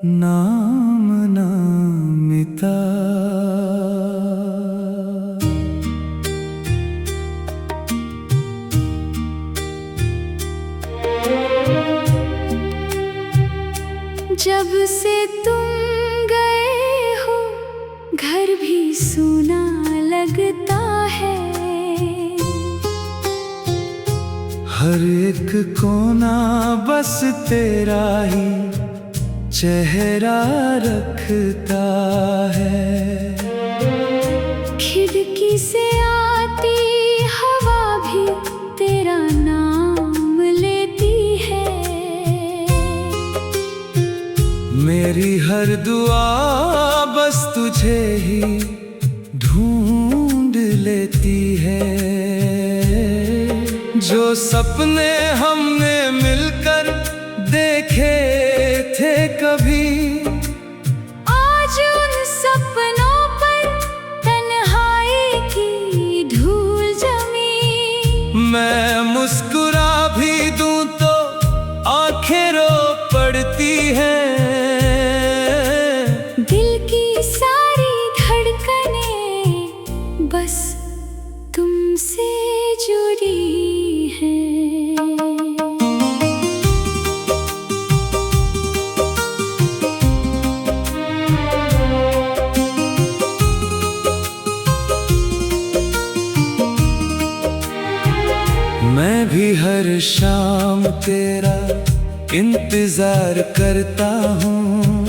नाम ना मिटा। जब से तुम गए हो घर भी सूना लगता है। हर एक कोना बस तेरा ही चेहरा रखता है। खिड़की से आती हवा भी तेरा नाम लेती है। मेरी हर दुआ बस तुझे ही ढूंढ लेती है। जो सपने हमने मिलकर देखे थे कभी, आज उन सपनों पर तन्हाई की धूल जमी। मैं मुस्कुरा भी दूं तो आंखें रो पड़ती हैं। दिल की सारी धड़कनें बस तुमसे जुड़ी हैं। मैं भी हर शाम तेरा इंतजार करता हूँ।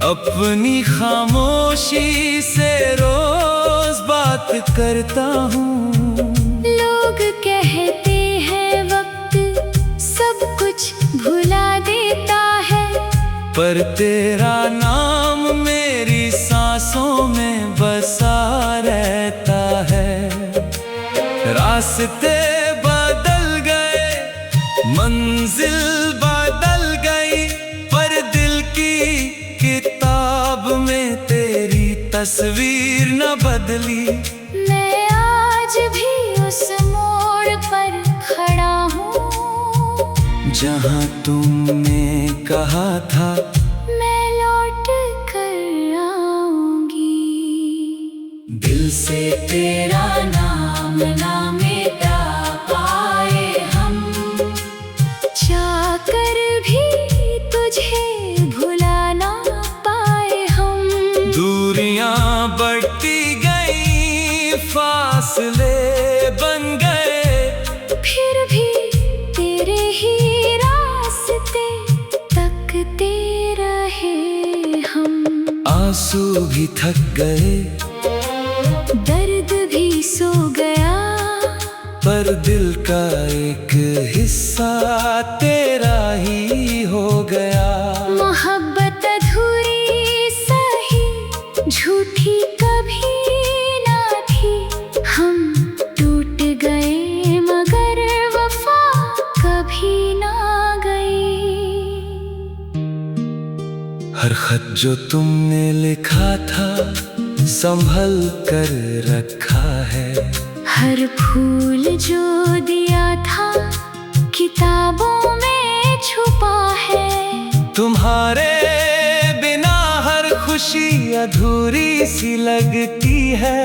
अपनी खामोशी से रोज बात करता हूँ। लोग कहते हैं वक्त सब कुछ भुला देता है, पर तेरा नाम मेरी सांसों में बसा रहता है। रास्ते बदल गए, मंजिल बदल गई, पर दिल की किताब में तेरी तस्वीर न बदली। मैं आज भी उस मोड़ पर खड़ा हूँ जहाँ तुमने कहा था मैं लौट कर आऊंगी। दिल से तेरा नाम ना मिटा पाए हम, जाकर भी तुझे भुला ना पाए हम। दूरियां बढ़ती गई, फासले बन गए, फिर भी तेरे ही रास्ते तकते रहे हम। आंसू भी थक गए, दर्द भी सो गया, पर दिल का एक हिस्सा तेरा ही हो गया। मोहब्बत अधूरी सही झूठी कभी ना थी। हम टूट गए मगर वफा कभी ना गई। हर खत जो तुमने लिखा था संभल कर रखा है। हर फूल जो दिया था किताबों में छुपा है। तुम्हारे बिना हर खुशी अधूरी सी लगती है।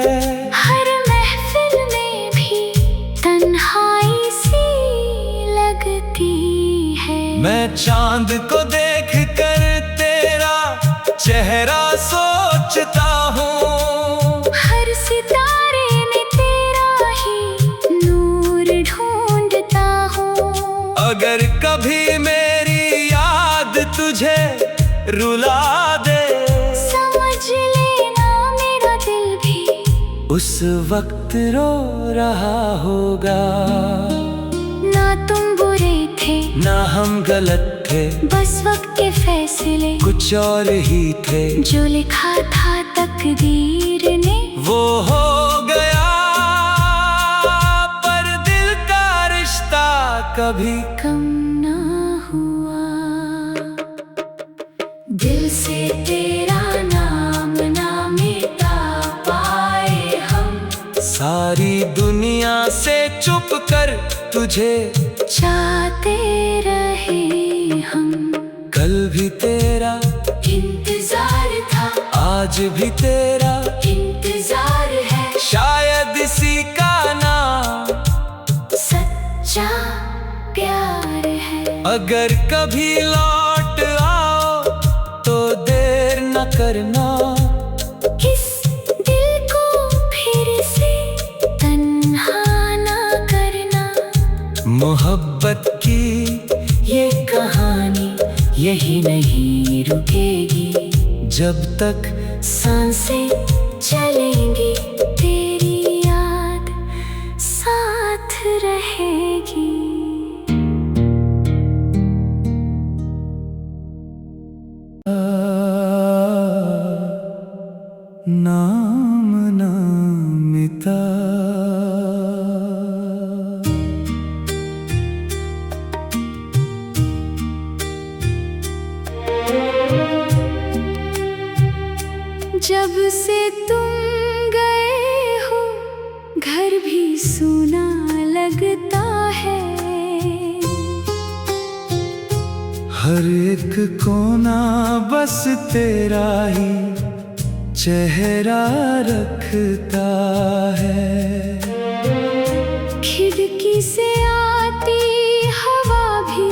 हर महफिल में भी तन्हाई सी लगती है। मैं चांद को देख कर तेरा चेहरा सोचता हूँ। हर सितारे में तेरा ही नूर ढूंढता हूँ। अगर कभी मेरी याद तुझे रुला दे, समझ लेना मेरा दिल भी उस वक्त रो रहा होगा। ना तुम बुरे थे ना हम गलत थे, बस वक्त के फैसले कुछ और ही थे। जो लिखा था तकदीर ने वो हो गया, पर दिल का रिश्ता कभी कम ना हुआ। दिल से तेरा नाम ना मिटा पाए हम। सारी दुनिया से चुप कर तुझे चाहते रहे हम। कल भी तेरा इन भी तेरा इंतजार है, शायद इसी का नाम सच्चा प्यार है। अगर कभी लौट आओ तो देर न करना, इस दिल को फिर से तन्हा ना करना। मोहब्बत की ये कहानी यही नहीं रुकेगी, जब तक सांसें चलेंगी तेरी याद साथ रहेगी। नाम ना मिटा। जब से तुम गए हो घर भी सूना लगता है, हर एक कोना बस तेरा ही चेहरा रखता है। खिड़की से आती हवा भी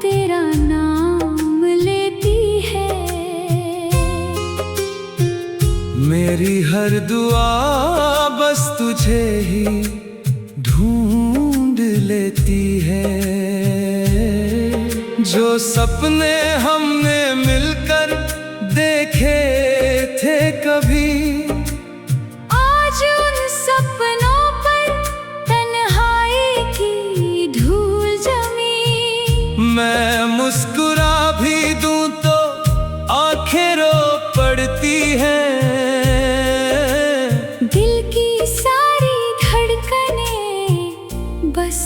तेरा नाम लेती है। मेरी हर दुआ बस तुझे ही ढूंढ लेती है। जो सपने हमने मिलकर देखे थे कभी, आज उन सपनों पर तन्हाई की धूल जमी। मैं मुस्कुरा भी दूं तो आंखें रो पड़ती हैं। दिल की सारी धड़कनें बस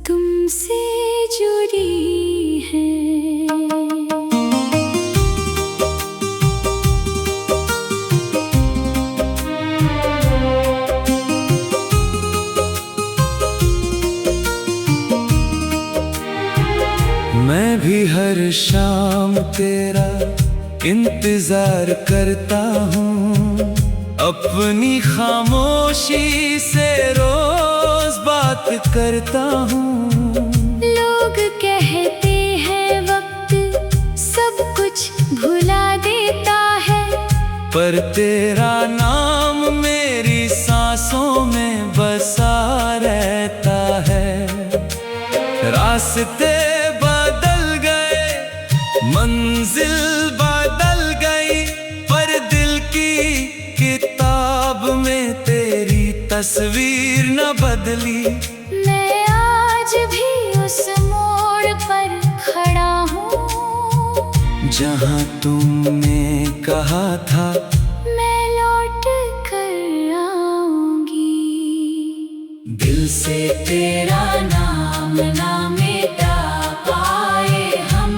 तुमसे जुड़ी हैं। मैं भी हर शाम तेरा इंतजार करता हूँ, अपनी खामोशी से रोज बात करता हूँ। लोग कहते हैं वक्त सब कुछ भुला देता है, पर तेरा नाम मेरी सांसों में बसा रहता है। रास्ते बदल गए, मंजिल बदल गई, पर दिल की किताब में तेरी तस्वीर न बदली। मैं आज भी उस मोड़ पर खड़ा हूँ, जहाँ तुमने कहा था मैं लौट कर आऊंगी। दिल से तेरा नाम ना मिटा पाए हम,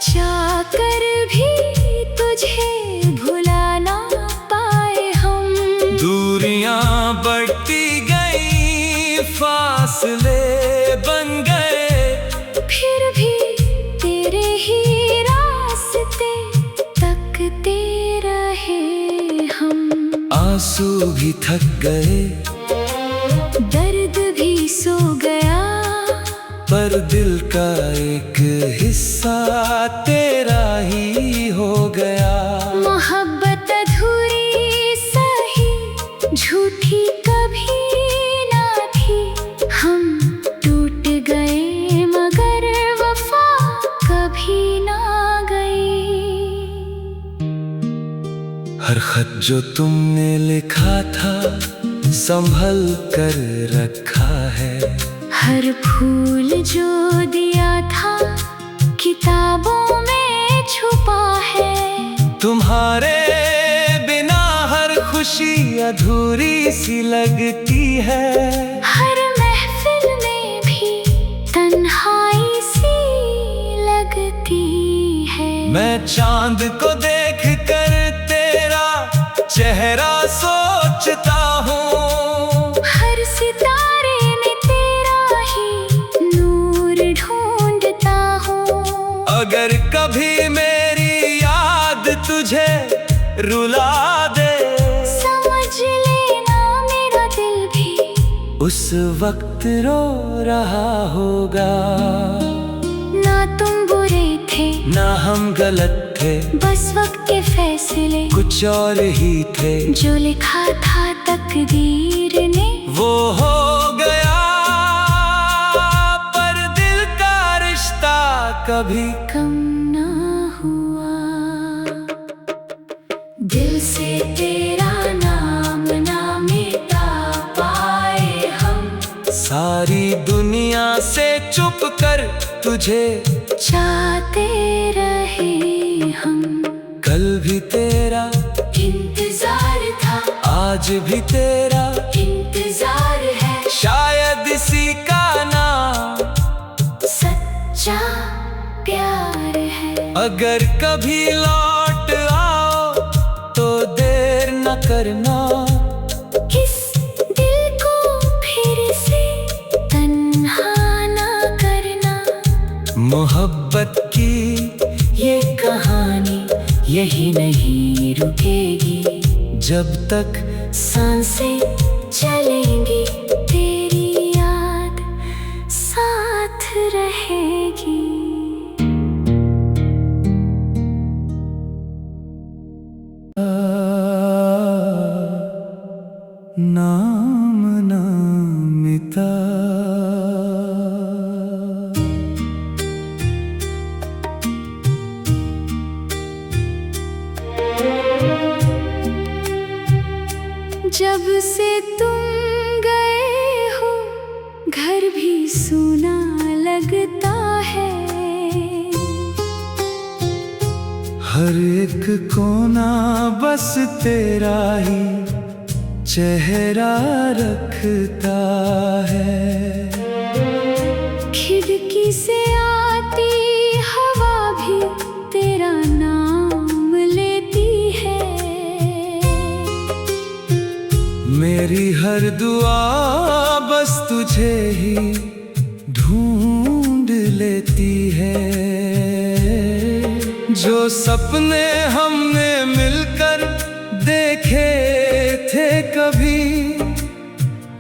चाहकर भी तुझे भुला ना पाए हम। दूरियां बढ़ती गई, फासले बन गए, फिर भी तेरे ही रास्ते तकते रहे हम। आंसू भी थक गए, दर्द भी सो गया, पर दिल का एक हिस्सा तेरा ही हो गया। मोहब्बत अधूरी सही झूठी कभी ना थी, हम टूट गए मगर वफा कभी ना गई। हर खत जो तुमने लिखा था संभल कर रखा है, हर फूल जो दिया था किताबों में छुपा है। तुम्हारे बिना हर खुशी अधूरी सी लगती है। हर महफिल में भी तन्हाई सी लगती है। मैं चांद को देख कर तेरा चेहरा सोचता हूँ, हर सितारे में तेरा ही नूर ढूंढता हूँ। अगर कभी मेरी याद तुझे उस वक्त रो रहा होगा। ना तुम बुरे थे ना हम गलत थे, बस वक्त के फैसले कुछ और ही थे। जो लिखा था तकदीर ने वो हो गया, पर दिल का रिश्ता कभी कम ना हुआ। दिल से तेरा नाम ना मिटा पाए हम, सारी दुनिया से छुप कर तुझे चाहते रहे हम। कल भी तेरा इंतजार था, आज भी तेरा इंतजार है। शायद इसी का नाम सच्चा प्यार है। अगर कभी लौट आओ तो देर न करना, किस दिल को फिर से तन्हा ना करना। मोहब्बत की ये कहानी यही नहीं रुकेगी, जब तक सांसें चलेंगी तेरी याद साथ रहेगी। नाम ना मिटा। जब से तुम गए हो घर भी सूना लगता है। हर एक कोना बस तेरा ही चेहरा रखता है। खिड़की से आती हवा भी तेरा नाम लेती है। मेरी हर दुआ बस तुझे ही ढूंढ लेती है। जो सपने हमने मिलकर देखे थे कभी,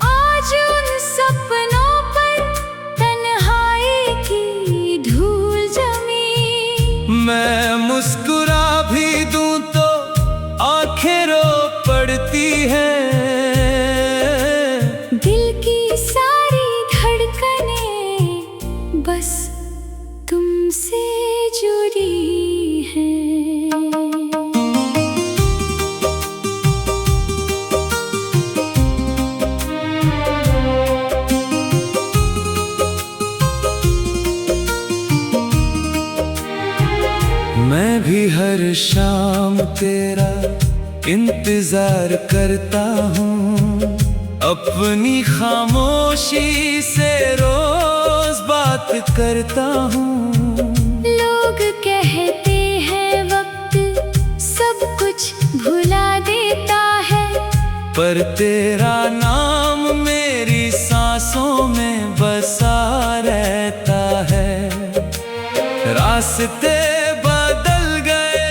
आज उन सपनों पर तन्हाई की धूल जमी। मैं मुस्कुरा भी दूं तो आंखें रो पड़ती हैं। दिल की सारी धड़कनें बस तुमसे जुड़ी हैं। मैं भी हर शाम तेरा इंतजार करता हूँ। अपनी खामोशी से रोज बात करता हूँ। लोग कहते हैं वक्त सब कुछ भुला देता है, पर तेरा नाम मेरी सांसों में बसा रहता है। रास्ते बदल गए,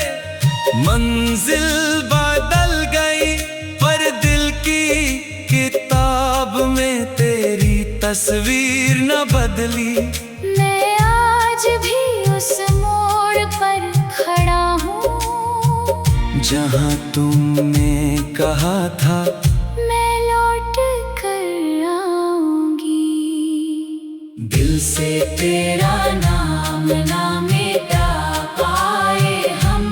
मंजिल बदल गई, पर दिल की किताब में तेरी तस्वीर न बदली। मैं आज भी उस मोड़ पर खड़ा हूँ जहाँ तुमने कहा था मैं लौट कर आऊंगी। दिल से तेरा नाम ना मिटा पाए हम,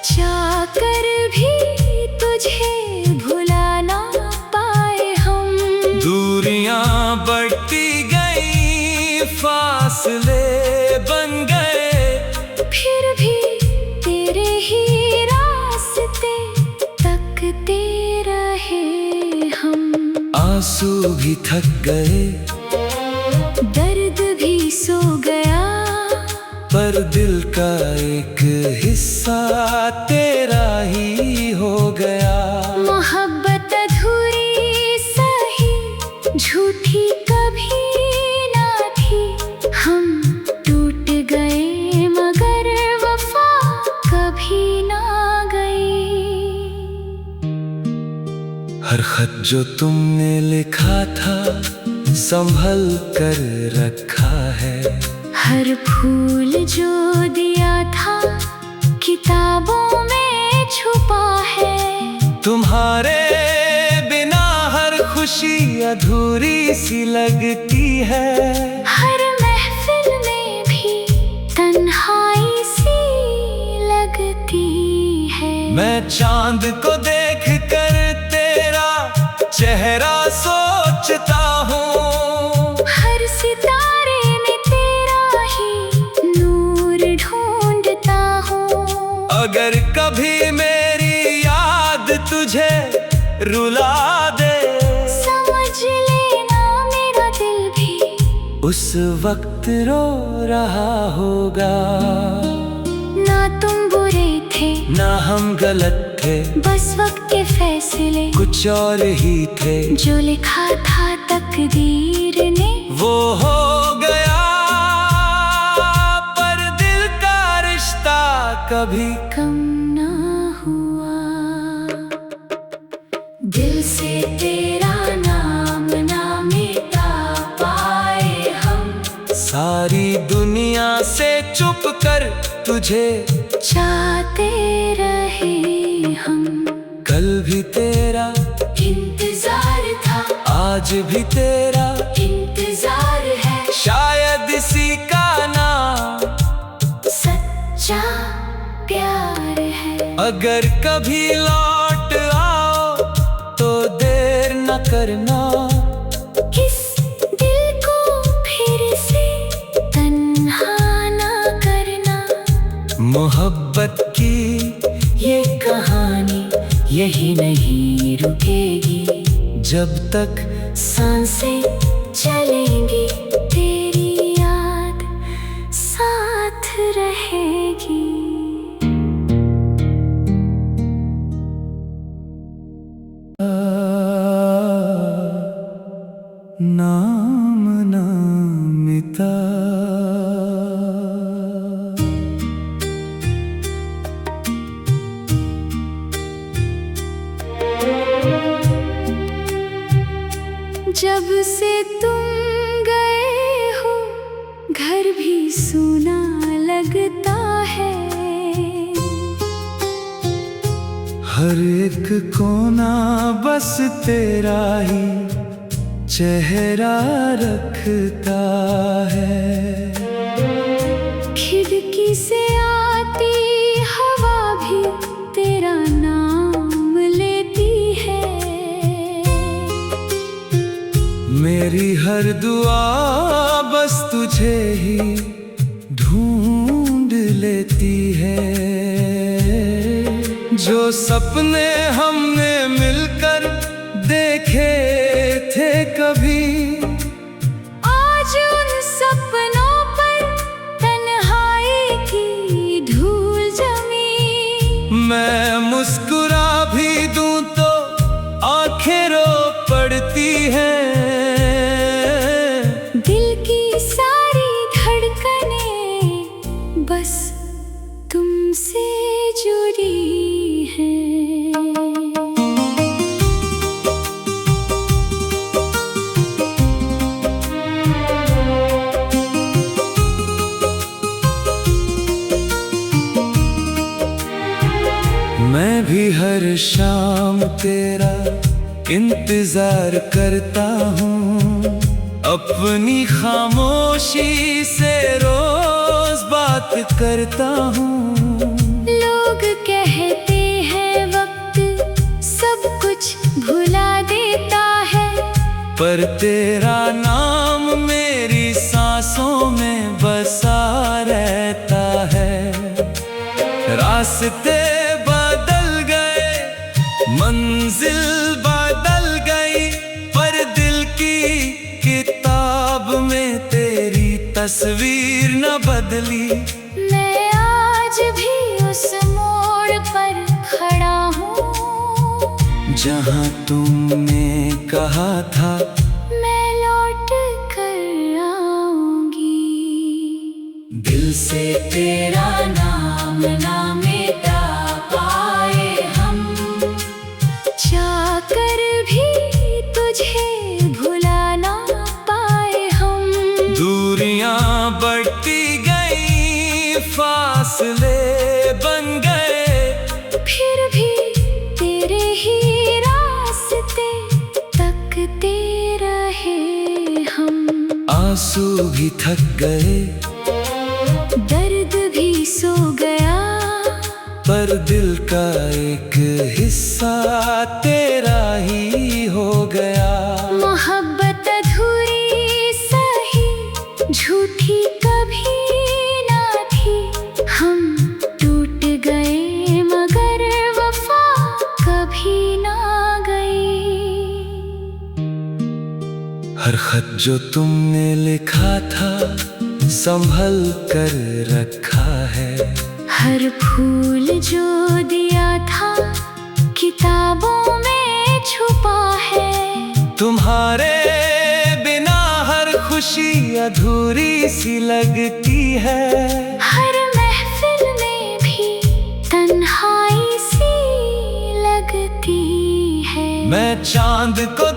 चाहकर भी तुझे भुला ना पाए हम। दूरियां बढ़ती गई, फासले बन गए, फिर भी तेरे ही रास्ते तकते रहे हम। आंसू भी थक गए, दर्द भी सो गया, पर दिल का एक हिस्सा तेरा ही हो गया। मोहब्बत अधूरी सही झूठी कभी ना थी। हम टूट गए मगर वफा कभी ना गई। हर खत जो तुमने लिखा था संभल कर रखा है। हर फूल जो दिया था किताबों में छुपा है। तुम्हारे बिना हर खुशी अधूरी सी लगती है। हर महफिल में भी तन्हाई सी लगती है। मैं चांद को देख कर तेरा चेहरा सोचता हूँ। हर सितारे में तेरा ही नूर ढूंढता हूँ। अगर कभी मेरी याद तुझे रुला दे, समझ लेना मेरा दिल भी उस वक्त रो रहा होगा। ना तुम बुरे थे ना हम गलत थे, बस वक्त के फैसले कुछ और ही थे। जो लिखा था तकदीर ने वो हो गया, पर दिल का रिश्ता कभी कम ना हुआ। दिल से तेरा नाम ना मिटा पाए हम। सारी दुनिया से चुप कर तुझे चाहते रहे हम। कल भी तेरा इंतजार था, आज भी तेरा इंतजार है। शायद इसी का नाम सच्चा प्यार है। अगर कभी लौट आओ तो देर न करना। किस दिल को फिर से तन्हा ना करना। मोहब्बत की ये कहानी यही नहीं रुकेगी। जब तक सांसें चलेंगी तेरी याद साथ रहेगी। नाम ना मिटा। जब से तुम गए हो घर भी सूना लगता है। हर एक कोना बस तेरा ही चेहरा रखता है। खिड़की से आती हवा भी तेरा नाम लेती है। मेरी हर दुआ बस तुझे ही ढूंढ लेती है। जो सपने हमने मिलकर देखे थे कभी, आज उन सपनों पर तन्हाई की धूल जमी। मैं मुस्कुरा भी दूं तो आंखें रो पड़ती हैं। दिल की सारी धड़कनें बस तुमसे जुड़ी हैं। मैं भी हर शाम तेरा इंतजार करता हूँ। अपनी खामोशी से रोज बात करता हूँ। लोग कहते हैं वक्त सब कुछ भुला देता है, पर तेरा नाम मेरी सांसों में बसा रहता है। रास्ते बदल गए, मंजिल बदल गई, पर दिल की किताब में तेरी तस्वीर न बदली। मैं आज भी उस मोड़ पर खड़ा हूँ जहाँ तुमने कहा था मैं लौट कर आऊंगी। दिल से तेरा नाम ना मिटा पाए हम, चाहकर भी बढ़ती गई, फासले बन गए, फिर भी तेरे ही रास्ते तकते रहे हम। आंसू भी थक गए, दर्द भी सो गया, पर दिल का एक हिस्सा तेरा ही हो गया। मोहब्बत अधूरी सही, झूठी कभी ना थी, हम टूट गए मगर वफा कभी ना गई। हर खत जो तुमने लिखा था संभल कर रखा है, हर फूल जो दिया था किताबों में छुपा है। तुम्हारे बिना हर खुशी अधूरी सी लगती है, हर महफिल में भी तन्हाई सी लगती है। मैं चांद को